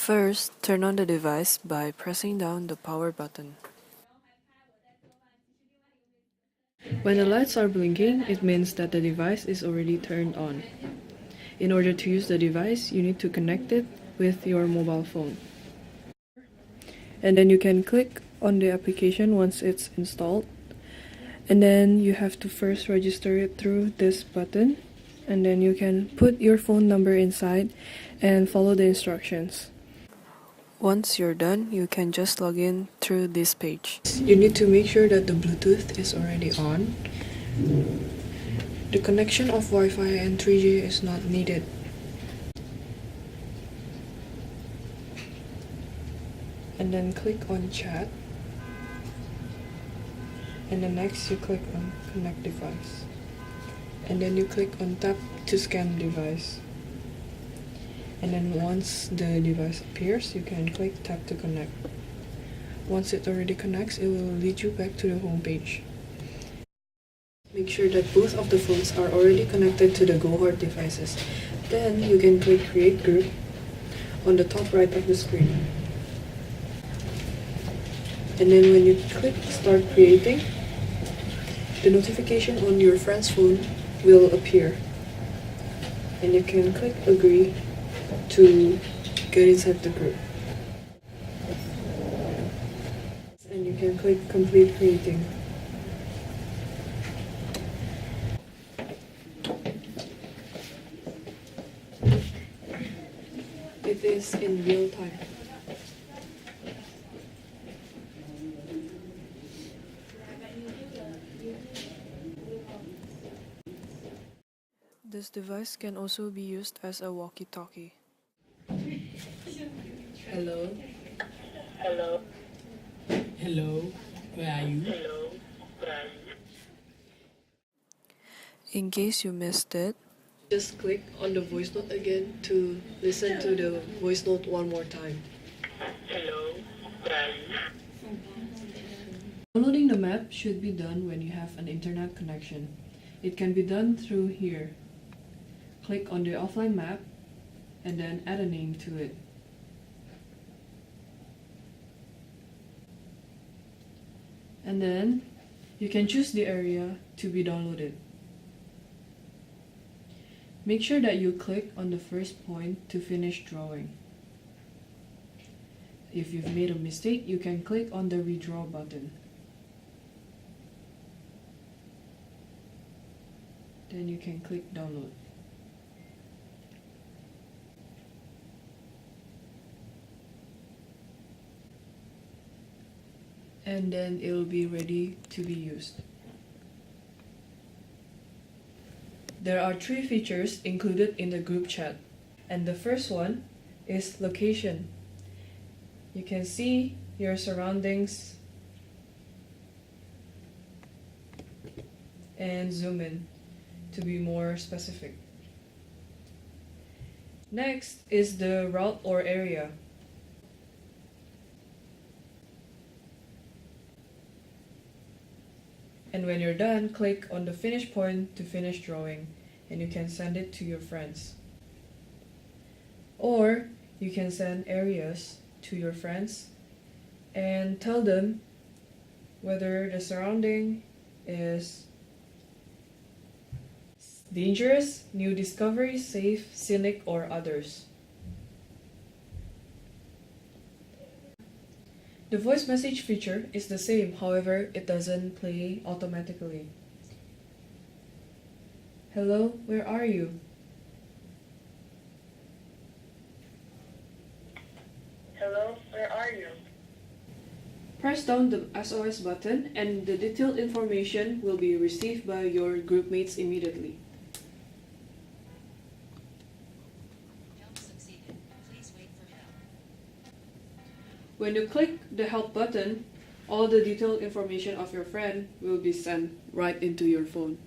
First, turn on the device by pressing down the power button. When the lights are blinking, it means that the device is already turned on. In order to use the device, you need to connect it with your mobile phone. And then you can click on the application once it's installed. And then you have to first register it through this button. And then you can put your phone number inside and follow the instructions. Once you're done, you can just log in through this page. You need to make sure that the Bluetooth is already on. The connection of Wi-Fi and 3G is not needed. And then click on chat. And then next you click on connect device. And then you click on tap to scan device. And then once the device appears, you can click tap to connect. Once it already connects, it will lead you back to the home page. Make sure that both of the phones are already connected to the GoHeart devices. Then you can click create group on the top right of the screen. And then when you click start creating, the notification on your friend's phone will appear. And you can click agree to get inside the group. And you can click complete creating. It is in real time. This device can also be used as a walkie-talkie. Hello. Hello. Hello, where are you? Hello. Where are you? In case you missed it, just click on the voice note again to listen to the voice note one more time. Hello. Where are you? Downloading the map should be done when you have an internet connection. It can be done through here. Click on the offline map and then add a name to it. And then you can choose the area to be downloaded. Make sure that you click on the first point to finish drawing. If you've made a mistake, you can click on the redraw button. Then you can click download. And then it will be ready to be used. There are 3 features included in the group chat, and the first one is location. You can see your surroundings and zoom in to be more specific. Next is the route or area. And when you're done, click on the finish point to finish drawing, and you can send it to your friends. Or you can send areas to your friends and tell them whether the surrounding is dangerous, new discovery, safe, scenic, or others. The voice message feature is the same, however, it doesn't play automatically. Hello, where are you? Hello. Where are you? Press down the SOS button and the detailed information will be received by your group mates immediately. When you click the help button, all the detailed information of your friend will be sent right into your phone.